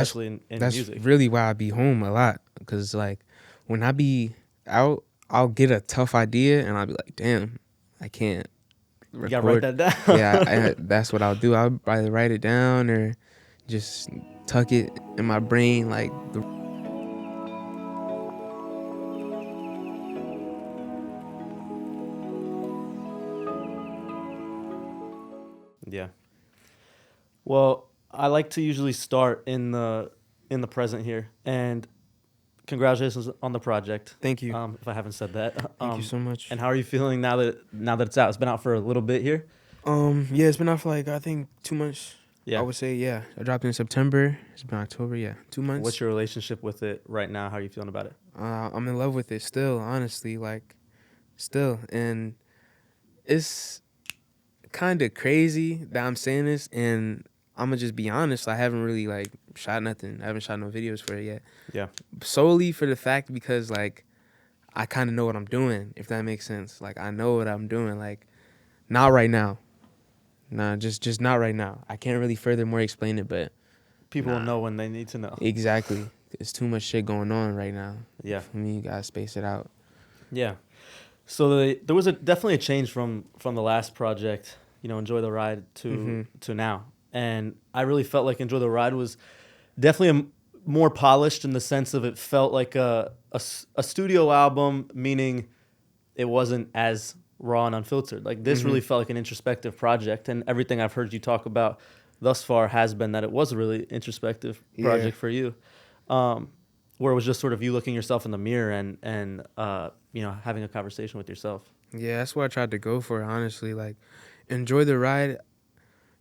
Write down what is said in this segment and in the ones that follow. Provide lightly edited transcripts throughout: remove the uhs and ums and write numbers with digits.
especially in That's music. really why I be home a lot, because like when I be out, I'll get a tough idea and I'll be like, damn, I can't You gotta write record. that down. Yeah, that's what I'll do. I'll either write it down or just tuck it in my brain like the. Yeah. Well, I like to usually start in the present here, and congratulations on the project. Thank you. If I haven't said that. Thank you so much. And how are you feeling now that it's out? It's been out for a little bit here. Yeah, it's been out for like I think 2 months. Yeah. I would say, yeah. I dropped it in September. It's been October, yeah. 2 months. What's your relationship with it right now? How are you feeling about it? I'm in love with it still, honestly, like still. And it's kind of crazy that I'm saying this, and I'm gonna just be honest, I haven't really like shot nothing. I haven't shot no videos for it yet. Yeah. Solely for the fact because like I kind of know what I'm doing, if that makes sense. Like I know what I'm doing, like not right now. Nah, just not right now. I can't really furthermore explain it, but People will nah. know when they need to know. Exactly. There's too much shit going on right now. Yeah. For me, you gotta space it out. Yeah. So there was definitely a change from the last project, Enjoy the Ride to now. And I really felt like Enjoy the Ride was definitely more polished in the sense of it felt like a studio album, meaning it wasn't as raw and unfiltered. Like this really felt like an introspective project, and everything I've heard you talk about thus far has been that it was a really introspective project for you. Where it was just sort of you looking yourself in the mirror and having a conversation with yourself. Yeah, that's what I tried to go for, honestly. Like, Enjoy the Ride,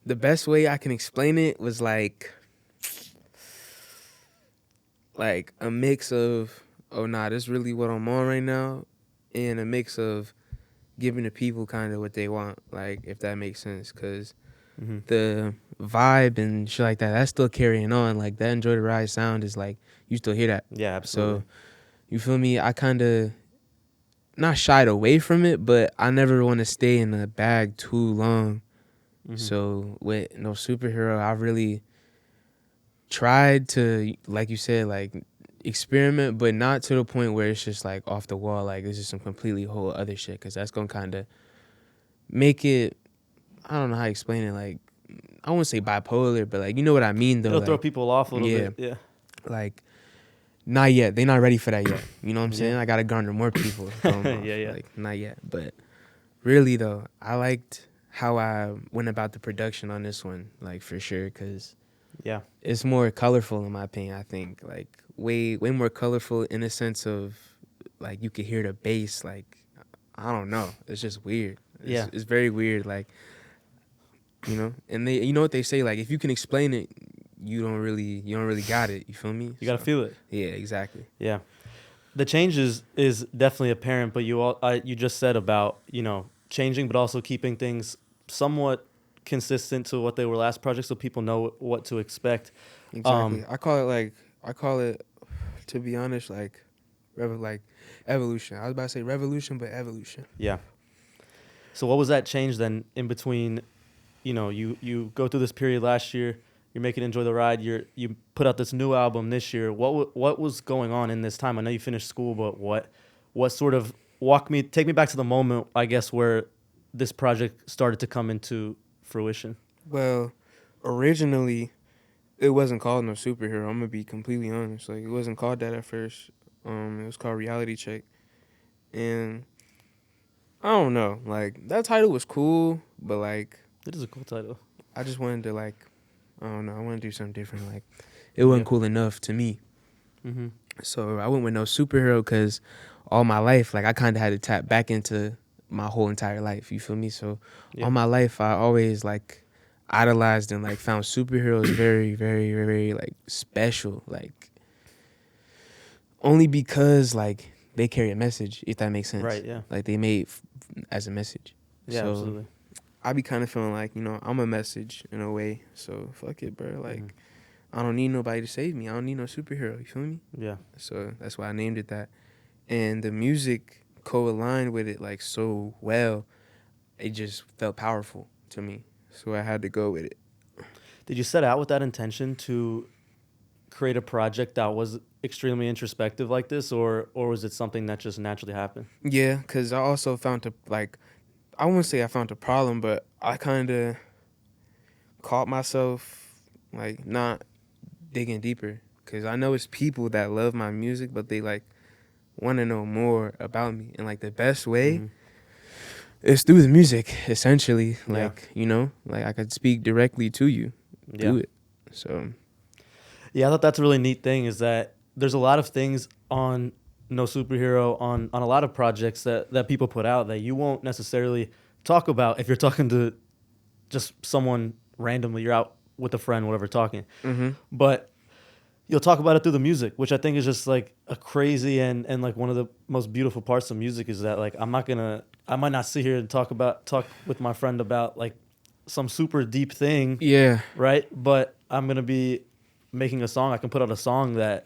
the best way I can explain it was like a mix of, oh, nah, this is really what I'm on right now, and a mix of giving the people kind of what they want, like, if that makes sense. Because the vibe and shit like that, that's still carrying on. Like, that Enjoy the Ride sound is like, you still hear that. Yeah, absolutely. So, you feel me? I kind of not shied away from it, but I never want to stay in the bag too long. So with No Superhero, I really tried to, like you said, like experiment, but not to the point where it's just like off the wall, like this is some completely whole other shit, because that's gonna kind of make it, I don't know how to explain it, like I won't say bipolar, but like you know what I mean though. It'll like, throw people off a little bit. Yeah. Like, not yet. They're not ready for that yet. You know what I'm saying? Yeah. I gotta garner more people. To throw 'em off. Yeah. Like, not yet. But really though, I liked how I went about the production on this one, like for sure, because Yeah. it's more colorful in my opinion. I think like way more colorful in the sense of like you could hear the bass. Like I don't know, it's just weird. It's very weird. Like and they, you know what they say, like if you can explain it, you don't really got it. You feel me? You gotta feel it. Yeah, exactly. Yeah. The change is definitely apparent, but you just said about changing, but also keeping things somewhat consistent to what they were last project, so people know what to expect. Exactly. I call it, to be honest, like evolution. I was about to say revolution, but evolution. Yeah. So what was that change then in between? You go through this period last year. You're making Enjoy the Ride. You put out this new album this year. What was going on in this time? I know you finished school, but what sort of take me back to the moment, I guess, where this project started to come into fruition. Well, originally, it wasn't called No Superhero. I'm gonna be completely honest. Like, it wasn't called that at first. It was called Reality Check, and I don't know. Like, that title was cool, but like, It is a cool title. I just wanted to like, I don't know. I want to do something different. Like, it wasn't cool enough to me. So I went with No Superhero because all my life, like, I kind of had to tap back into my whole entire life. You feel me? So all my life, I always like idolized and like found superheroes very, very, very like special. Like, only because like they carry a message, if that makes sense. Right. Yeah. Like they made as a message. Yeah. So absolutely. I be kind of feeling like, I'm a message in a way. So fuck it, bro. Like, I don't need nobody to save me. I don't need no superhero. You feel me? Yeah. So that's why I named it that. And the music co-aligned with it like so well. It just felt powerful to me. So I had to go with it. Did you set out with that intention to create a project that was extremely introspective like this, or was it something that just naturally happened? Yeah, because I also found I wouldn't say I found a problem, but I kind of caught myself like not digging deeper. Because I know it's people that love my music, but they like want to know more about me. And like the best way is through the music, essentially. Like, like I could speak directly to you through it. So, yeah, I thought that's a really neat thing is that there's a lot of things on No Superhero, on a lot of projects that people put out that you won't necessarily talk about if you're talking to just someone randomly. You're out with a friend, whatever, talking. But you'll talk about it through the music, which I think is just like a crazy and like one of the most beautiful parts of music is that like I might not sit here and talk with my friend about like some super deep thing. yeah. Right. But I'm going to be making a song. I can put out a song that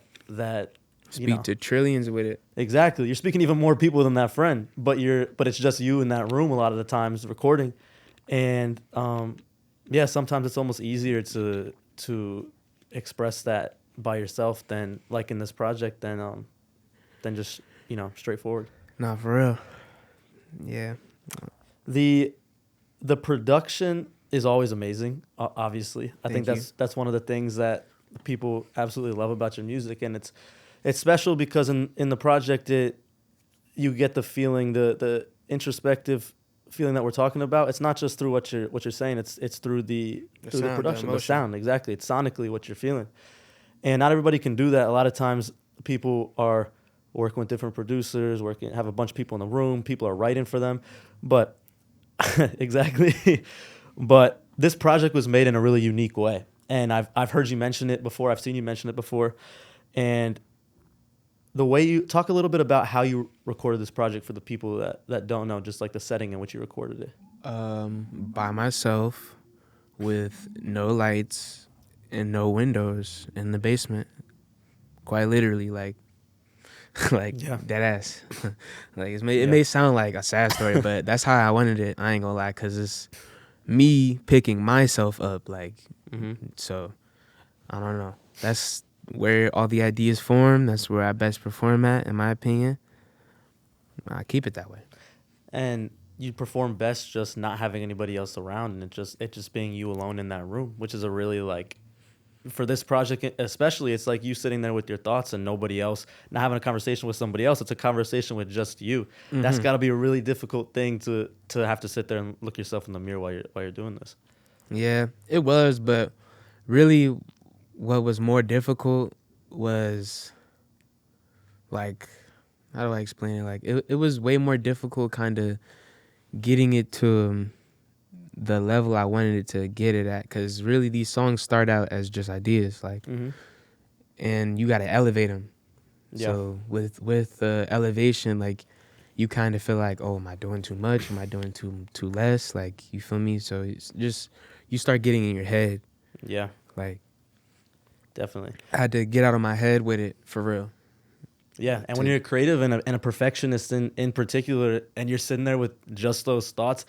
Speak to trillions with it. Exactly. You're speaking even more people than that friend, but it's just you in that room a lot of the times recording. And sometimes it's almost easier to express that by yourself than like in this project than just straightforward. Nah, for real. Yeah. The production is always amazing, obviously. I think that's one of the things that people absolutely love about your music, and it's special because in the project you get the feeling, the introspective feeling that we're talking about. It's not just through what you're saying, it's through the production, the sound. Exactly. It's sonically what you're feeling. And not everybody can do that. A lot of times people are working with different producers, have a bunch of people in the room, people are writing for them. But exactly. But this project was made in a really unique way. And I've heard you mention it before. I've seen you mention it before. And the way you talk a little bit about how you recorded this project for the people that don't know, just like the setting in which you recorded it. By myself with no lights and no windows in the basement. Quite literally, like dead ass. Like it may sound like a sad story, but that's how I wanted it. I ain't gonna lie, because it's me picking myself up. Like, so I don't know. That's where all the ideas form. That's where I best perform at, in my opinion. I keep it that way. And you perform best just not having anybody else around, and it just being you alone in that room, which is a really like. For this project especially, it's like you sitting there with your thoughts and nobody else, not having a conversation with somebody else. It's a conversation with just you. That's got to be a really difficult thing to have to sit there and look yourself in the mirror while you're doing this. Yeah, it was, but really what was more difficult was like, how do I explain it? Like it was way more difficult kind of getting it to the level I wanted it to get it at, because really these songs start out as just ideas, like, and you got to elevate them. Yeah. So with elevation, like, you kind of feel like, oh, am I doing too much? Am I doing too less? Like, you feel me? So it's just, you start getting in your head. Yeah. Like, definitely. I had to get out of my head with it, for real. Yeah, and when you're a creative and a perfectionist in particular, and you're sitting there with just those thoughts,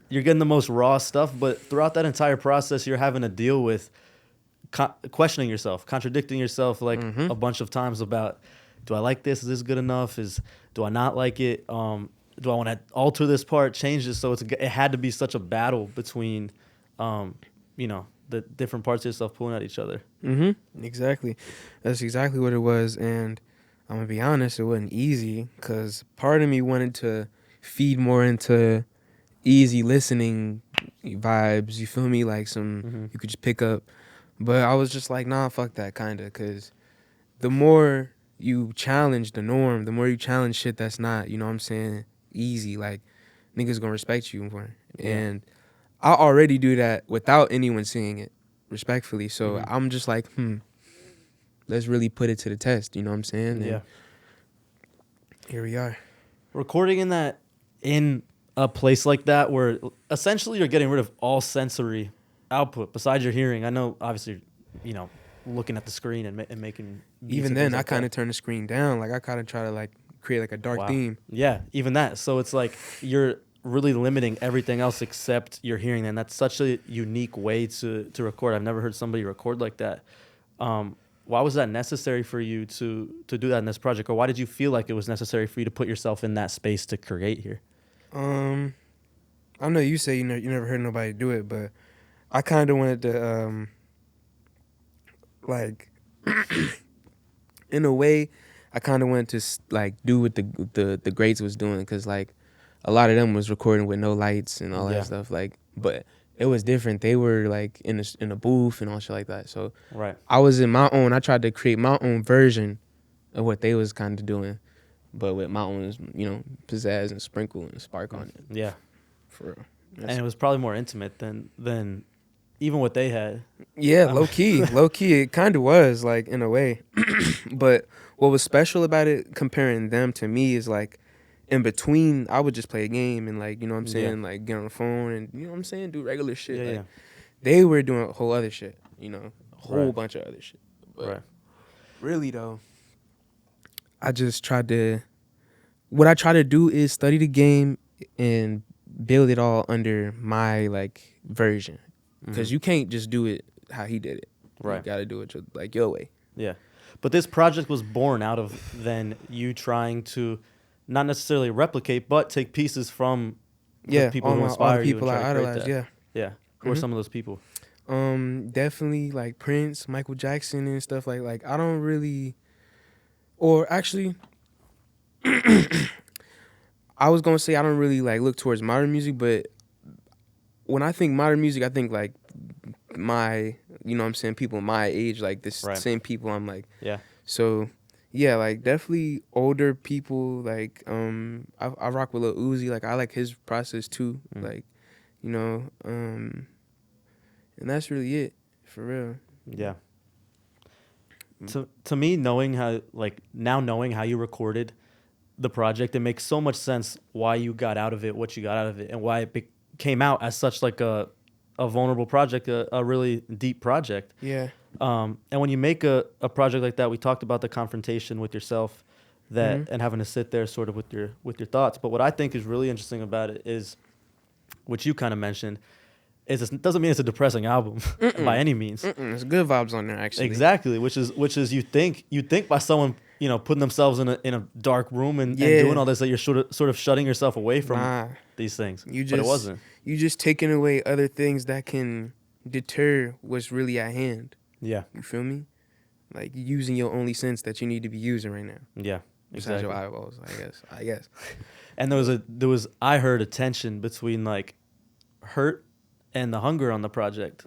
you're getting the most raw stuff. But throughout that entire process, you're having to deal with questioning yourself, contradicting yourself like a bunch of times about, do I like this? Is this good enough? Do I not like it? Do I want to alter this part, change this? So it had to be such a battle between, the different parts of yourself pulling at each other. Exactly. That's exactly what it was. And I'm going to be honest, it wasn't easy, because part of me wanted to feed more into easy listening vibes, you feel me? Like some you could just pick up. But I was just like, nah, fuck that, kind of, because the more you challenge the norm, the more you challenge shit that's not, you know what I'm saying, easy, like, niggas gonna respect you more. Yeah. And I already do that without anyone seeing it, respectfully. So I'm just like, let's really put it to the test, you know what I'm saying? And here we are. Recording in a place like that where essentially you're getting rid of all sensory output besides your hearing. I know, obviously, looking at the screen and making beats. Even then, I kind of turn the screen down. Like, I kind of try to, like, create, like, a dark theme. Yeah, even that. So it's like you're really limiting everything else except your hearing. And that's such a unique way to record. I've never heard somebody record like that. What was that necessary for you to do that in this project, or why did you feel like it was necessary for you to put yourself in that space to create here? I know you say you never heard nobody do it, but I kind of wanted to like in a way, I kind of wanted to like do what the greats was doing, because like a lot of them was recording with no lights and all that stuff. Like, but it was different. They were like in a booth and all shit like that. So Right. I was in my own. I tried to create my own version of what they was kind of doing, but with my own, pizzazz and sprinkle and spark on it. Yeah. For real. And it was probably more intimate than even what they had. Yeah, low key, it kind of was, like, in a way. But what was special about it, comparing them to me, is like, in between, I would just play a game and, like, you know what I'm saying, like, get on the phone and, you know what I'm saying, do regular shit. Yeah, like, they were doing a whole other shit, a whole bunch of other shit. But really, though, I just tried to, what I try to do is study the game and build it all under my, like, version. Because you can't just do it how he did it. Right. You got to do it your way. Yeah. But this project was born out of then you trying to not necessarily replicate, but take pieces from the people who inspire you and try to create that. Yeah. Who are some of those people? Definitely like Prince, Michael Jackson and stuff like I don't really, or actually I was going to say I don't really like look towards modern music, but when I think modern music, I think like my, you know what I'm saying, people my age, like this same people I'm like. Yeah. So, yeah, like definitely older people, like I rock with Lil Uzi, like I like his process too, like, and that's really it, for real. Yeah. To me, knowing how you recorded the project, it makes so much sense why you got out of it, what you got out of it, and why it came out as such like a vulnerable project, a really deep project. Yeah. And when you make a project like that, we talked about the confrontation with yourself and having to sit there sort of with your thoughts. But what I think is really interesting about it is, what you kind of mentioned, is it doesn't mean it's a depressing album by any means. It's good vibes on there, actually. Exactly, which is you think by someone putting themselves in a dark room and doing all this, that you're sort of shutting yourself away from these things. But it wasn't. You just taking away other things that can deter what's really at hand. Yeah. You feel me? Like using your only sense that you need to be using right now. Yeah. Besides your eyeballs, I guess. And I heard a tension between like hurt and the hunger on the project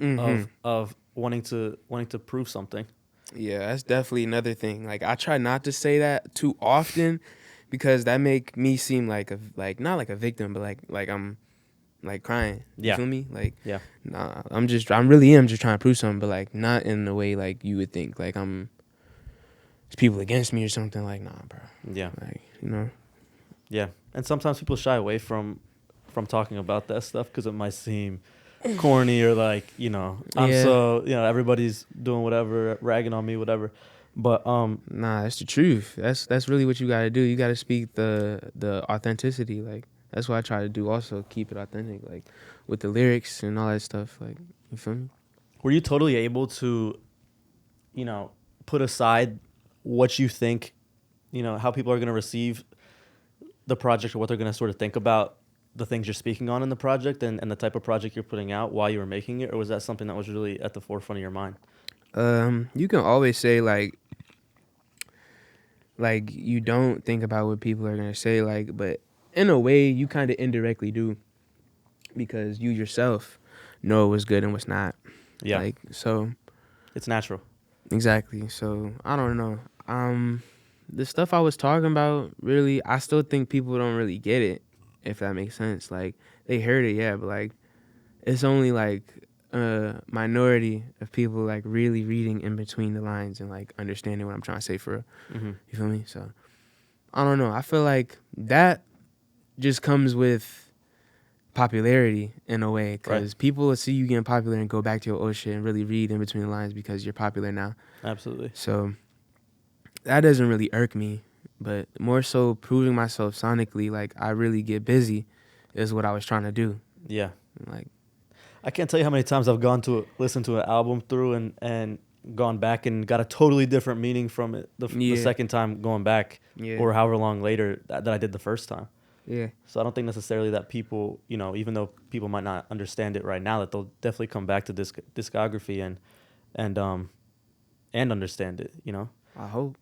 of wanting to prove something. Yeah, that's definitely another thing. Like I try not to say that too often, because that make me seem like not like a victim, but like I'm like crying. You feel me? Like, nah, I really am just trying to prove something, but like not in the way like you would think. Like there's people against me or something. Like, nah, bro. Yeah. Like, Yeah. And sometimes people shy away from talking about that stuff because it might seem corny or like, so, everybody's doing whatever, ragging on me, whatever. But nah, that's the truth. That's really what you got to do. You got to speak the authenticity. Like, that's what I try to do also, keep it authentic, like with the lyrics and all that stuff. Like, you feel me? Were you totally able to, put aside what you think, how people are going to receive the project, or what they're going to sort of think about the things you're speaking on in the project and the type of project you're putting out while you were making it? Or was that something that was really at the forefront of your mind? You can always say like you don't think about what people are going to say, like, but in a way, you kind of indirectly do, because you yourself know what's good and what's not. Yeah. Like, so. It's natural. Exactly. So, I don't know. The stuff I was talking about, really, I still think people don't really get it, if that makes sense. Like, they heard it, yeah, but, like, it's only, like, a minority of people, like, really reading in between the lines and, like, understanding what I'm trying to say for real. Mm-hmm. You feel me? So, I don't know. I feel like that just comes with popularity in a way, because people will see you getting popular and go back to your old shit and really read in between the lines because you're popular now. Absolutely. So that doesn't really irk me, but more so proving myself sonically, like I really get busy, is what I was trying to do. Yeah. Like, I can't tell you how many times I've gone to listen to an album through and gone back and got a totally different meaning from it the second time going back, or however long later that I did the first time. Yeah. So I don't think necessarily that people, you know, even though people might not understand it right now, that they'll definitely come back to discography and understand it, you know? I hope.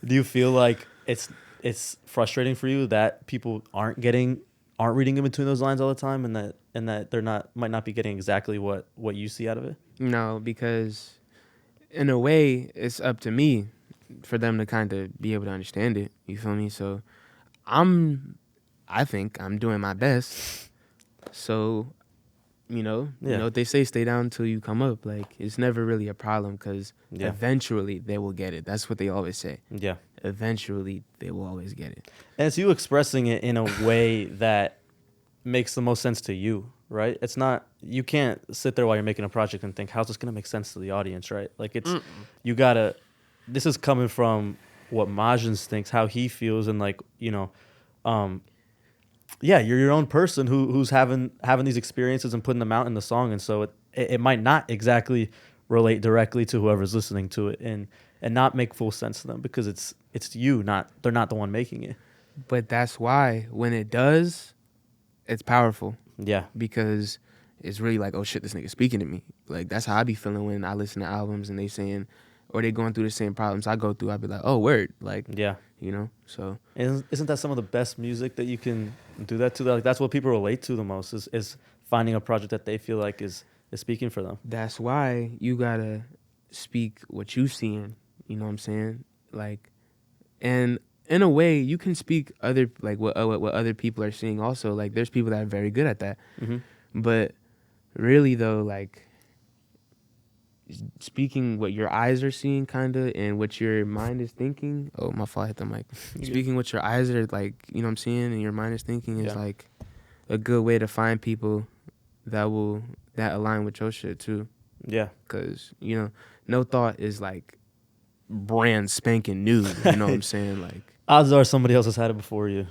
Do you feel like it's frustrating for you that people aren't reading in between those lines all the time, and that they're might not be getting exactly what you see out of it? No, because in a way it's up to me for them to kind of be able to understand it. You feel me? So I think I'm doing my best. So, you know what they say, stay down until you come up. Like, it's never really a problem because eventually they will get it. That's what they always say. Yeah. Eventually they will always get it. And it's you expressing it in a way that makes the most sense to you, right? It's not, you can't sit there while you're making a project and think, how's this going to make sense to the audience, right? Like, it's, you got to, this is coming from what Maajins thinks, how he feels, and like, you know, you're your own person who's having these experiences and putting them out in the song, and so it might not exactly relate directly to whoever's listening to it, and not make full sense to them because it's you, they're not the one making it. But that's why when it does, it's powerful. Yeah, because it's really like, oh shit, this nigga speaking to me. Like, that's how I be feeling when I listen to albums and they saying, or they going through the same problems I go through. I be like, oh, word, like, yeah, you know. So isn't that some of the best music that you can do that to? Like, that's what people relate to the most is finding a project that they feel like is speaking for them. That's why you gotta speak what you seeing. You know what I'm saying? Like, and in a way, you can speak other, like, what other people are seeing also. Like, there's people that are very good at that. Mm-hmm. But really, though, like, speaking what your eyes are seeing, kind of, and what your mind is thinking. Oh, my fault, I hit the mic. Speaking what your eyes are, like, you know what I'm saying, and your mind is thinking is, like, a good way to find people that align with your shit, too. Yeah. Because, you know, no thought is, like, brand spanking new. You know what I'm saying? Like, odds are somebody else has had it before you.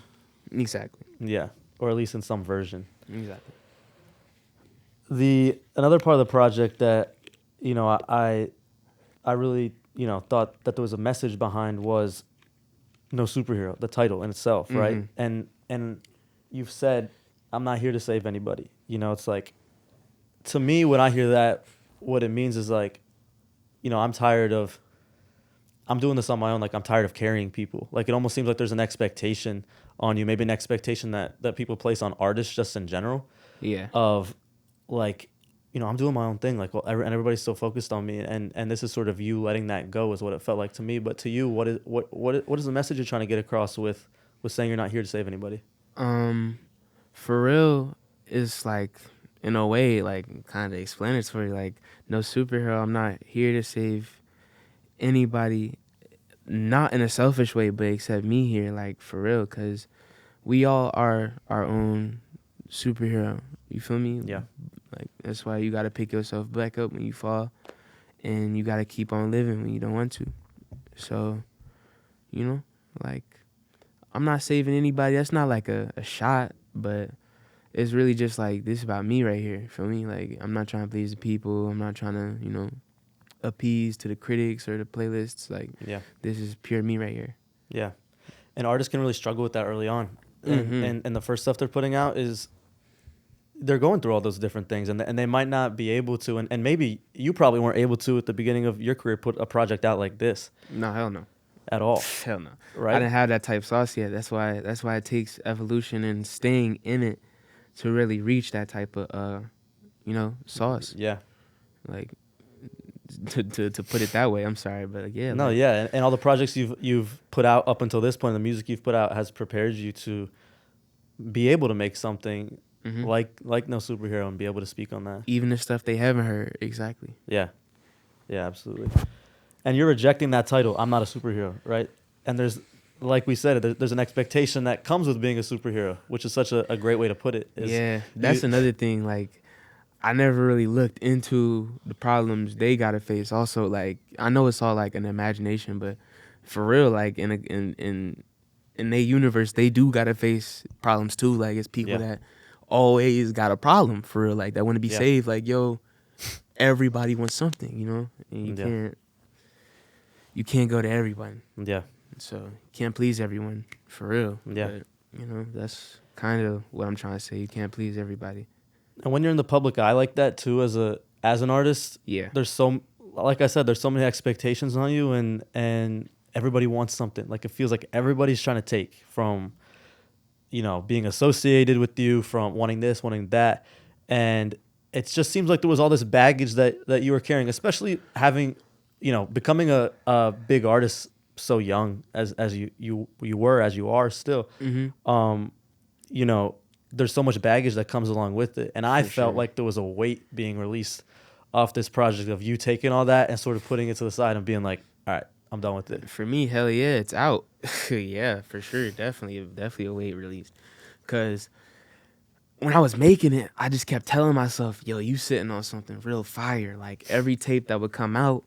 Exactly. Yeah. Or at least in some version. Exactly. Another part of the project that, you know, I really, you know, thought that there was a message behind was No Superhero, the title in itself, right? And you've said, I'm not here to save anybody. You know, it's like, to me, when I hear that, what it means is like, you know, I'm doing this on my own. Like, I'm tired of carrying people. Like, it almost seems like there's an expectation on you, maybe an expectation that people place on artists just in general. Yeah. Of, like, you know, I'm doing my own thing. Like, well, and everybody's so focused on me, and this is sort of you letting that go is what it felt like to me. But to you, what is the message you're trying to get across with saying you're not here to save anybody? For real, it's like, in a way, like, kind of explanatory. Like, no superhero. I'm not here to save anybody, not in a selfish way, but except me here, like, for real, because we all are our own superhero. You feel me? Yeah. Like, that's why you got to pick yourself back up when you fall, and you got to keep on living when you don't want to. So, you know, like, I'm not saving anybody. That's not like a shot, but it's really just like, this is about me right here. Feel me? Like, I'm not trying to please the people. I'm not trying to, you know, appease to the critics or the playlists. Like, this is pure me right here. Yeah. And artists can really struggle with that early on. And the first stuff they're putting out is, they're going through all those different things, and they might not be able to, and maybe you probably weren't able to at the beginning of your career put a project out like this. No, hell no. At all. Hell no. Right? I didn't have that type of sauce yet. That's why it takes evolution and staying in it to really reach that type of you know, sauce. Yeah. Like, to put it that way. I'm sorry, but yeah. No, like, yeah, and all the projects you've put out up until this point, the music you've put out has prepared you to be able to make something like No Superhero and be able to speak on that. Even the stuff they haven't heard. Exactly. Yeah. Yeah, absolutely. And you're rejecting that title, I'm not a superhero, right? And there's, like we said, there's an expectation that comes with being a superhero, which is such a great way to put it. That's another thing. Like, I never really looked into the problems they gotta face. Also, like, I know it's all like an imagination, but for real, like, in their universe, they do gotta face problems too. Like, it's people that always got a problem, for real, like, that want to be saved. Like, yo, everybody wants something, you know, and you can't go to everyone. Yeah. So you can't please everyone for real. Yeah. But, you know, that's kind of what I'm trying to say. You can't please everybody. And when you're in the public eye like that too, as an artist, Yeah. Like I said, there's so many expectations on you, and everybody wants something. Like it feels like everybody's trying to take from, you know, being associated with you, from wanting this, wanting that, and it just seems like there was all this baggage that you were carrying, especially having, you know, becoming a big artist so young as you were, as you are still. Mm-hmm. You know, there's so much baggage that comes along with it, and I felt sure. like there was a weight being released off this project of you taking all that and sort of putting it to the side and being like, all right, I'm done with it. For me, hell yeah, it's out. Yeah, for sure. Definitely a weight release. Because when I was making it, I just kept telling myself, yo, you sitting on something real fire. Like every tape that would come out,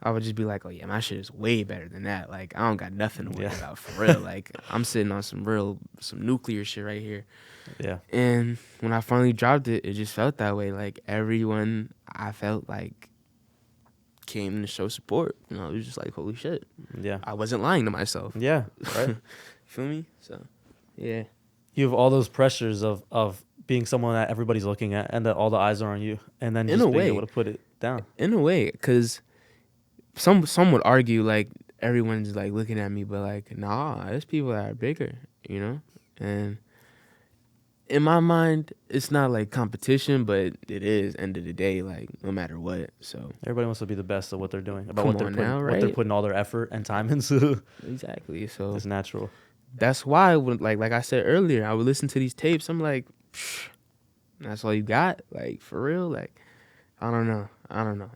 I would just be like, oh yeah, my shit is way better than that. Like I don't got nothing to worry about for real. Like I'm sitting on some nuclear shit right here. Yeah. And when I finally dropped it, it just felt that way. Like everyone I felt like came to show support. You know, it was just like, holy shit. Yeah. I wasn't lying to myself. Yeah. Right. Feel me? So, yeah. You have all those pressures of being someone that everybody's looking at and that all the eyes are on you, and then just being able to put it down. In a way, because some would argue like everyone's like looking at me, but like, nah, there's people that are bigger, you know? And in my mind, it's not like competition, but it is end of the day, like no matter what. So everybody wants to be the best at what they're doing, about Come what they're on putting, now, what they're right? putting all their effort and time into. exactly. So It's natural. that's why when like I said earlier, I would listen to these tapes. I'm like, psh, that's all you got? Like for real? Like I don't know.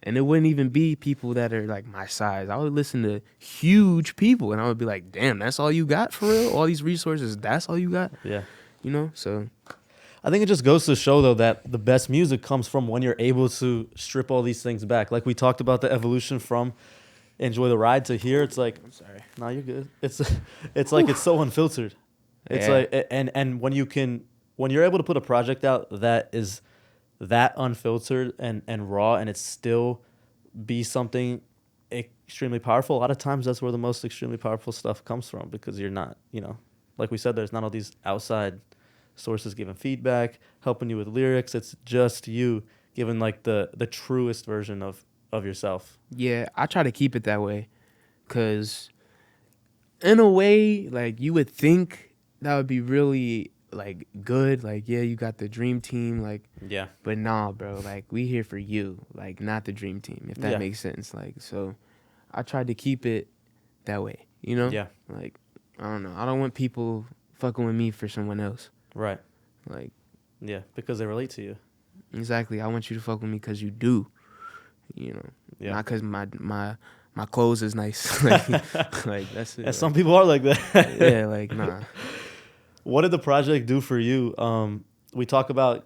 And it wouldn't even be people that are like my size. I would listen to huge people and I would be like, damn, that's all you got for real? All these resources, that's all you got? Yeah. You know? So I think it just goes to show, though, that the best music comes from when you're able to strip all these things back. Like we talked about the evolution from Enjoy the Ride to here. It's like, I'm sorry. no, you're good. It's like it's so unfiltered. It's Yeah. like, and when you're able to put a project out that is that unfiltered and raw, and it still be something extremely powerful, a lot of times that's where the most extremely powerful stuff comes from, because you're not, you know, like we said, there's not all these outside sources giving feedback, helping you with lyrics. It's just you giving like the truest version of yourself. Yeah, I try to keep it that way. Cause in a way, like you would think that would be really like good. Like, yeah, you got the dream team, like Yeah. but nah, bro, like we here for you, like not the dream team, if that Yeah. makes sense. Like so I tried to keep it that way, you know? Yeah. Like, I don't know. I don't want people fucking with me for someone else. Right. Like, Yeah, because they relate to you. exactly. I want you to fuck with me because you do. You know, Yeah. not because my clothes is nice. like that's it. And Like, some people are like that. yeah, like nah. What did the project do for you? We talk about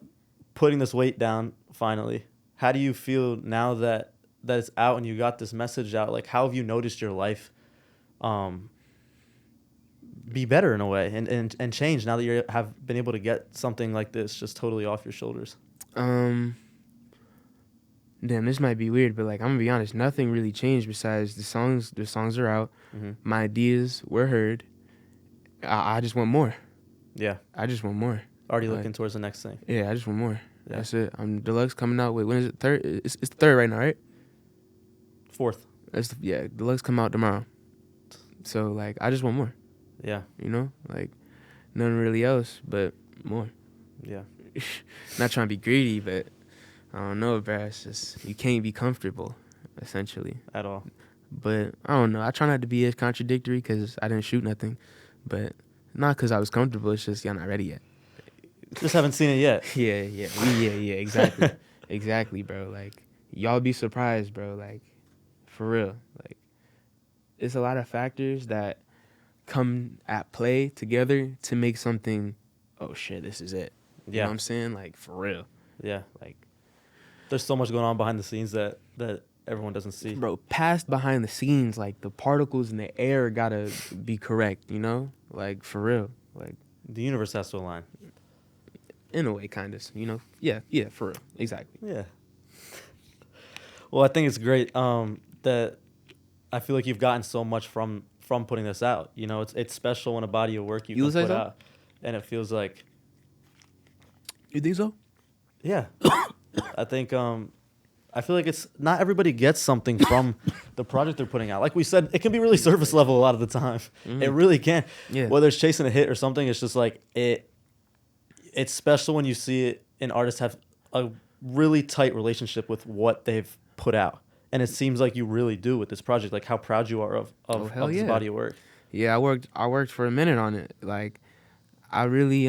putting this weight down finally. How do you feel now that it's out and you got this message out? Like, how have you noticed your life be better in a way and change now that you have been able to get something like this just totally off your shoulders? Damn, this might be weird, but like I'm gonna be honest, nothing really changed besides the songs. The songs are out. Mm-hmm. My ideas were heard. I just want more. Yeah. I just want more. Already Like, looking towards the next thing. Yeah, I just want more. Yeah. That's it. Deluxe coming out. Wait, when is it? Third? It's the third right now, right? Fourth. Yeah, Deluxe come out tomorrow. So like, I just want more. Yeah. You know, like nothing really else, but more. Yeah. Not trying to be greedy, but I don't know, bruh. It's just you can't be comfortable, essentially. At all. But I don't know. I try not to be as contradictory because I didn't shoot nothing, but not because I was comfortable. It's just y'all not ready yet. Just haven't seen it yet. Yeah, exactly. Exactly, bro. Like, y'all be surprised, bro. Like, for real. Like, it's a lot of factors that come at play together to make something, oh shit, this is it. You know what I'm saying? Like, for real. Yeah. Like, There's so much going on behind the scenes that everyone doesn't see. bro, past behind the scenes, like, the particles in the air gotta be correct, you know? Like, for real. Like, The universe has to align. in a way, kind of, you know? Yeah, for real. Exactly. Yeah. Well, I think it's great that I feel like you've gotten so much from putting this out. You know, it's special when a body of work you You can say put so? out, and it feels like, You think so? yeah. I think I feel like it's not everybody gets something from the project they're putting out. Like we said, it can be really surface level a lot of the time. It really can. Yeah. Whether it's chasing a hit or something, it's just like it's special when you see it, an artist have a really tight relationship with what they've put out. And it seems like you really do with this project, like how proud you are Oh, hell of this yeah. body of work. Yeah, I worked for a minute on it. Like I really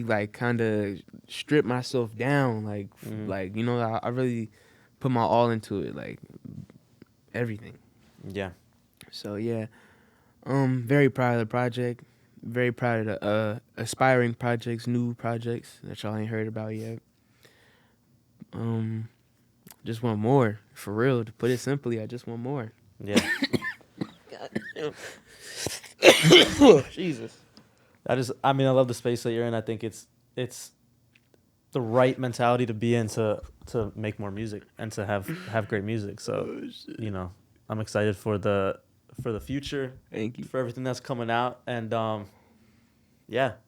like kind of stripped myself down like like you know, I really put my all into it, like everything. Yeah. So yeah. Very proud of the project. Very proud of the aspiring projects, new projects that y'all ain't heard about yet. Just want more. For real, to put it simply, I just want more. Yeah. Jesus. I mean, I love the space that you're in. I think it's the right mentality to be in to make more music and to have great music. So, you know, I'm excited for the future, Thank you. for everything that's coming out, and yeah,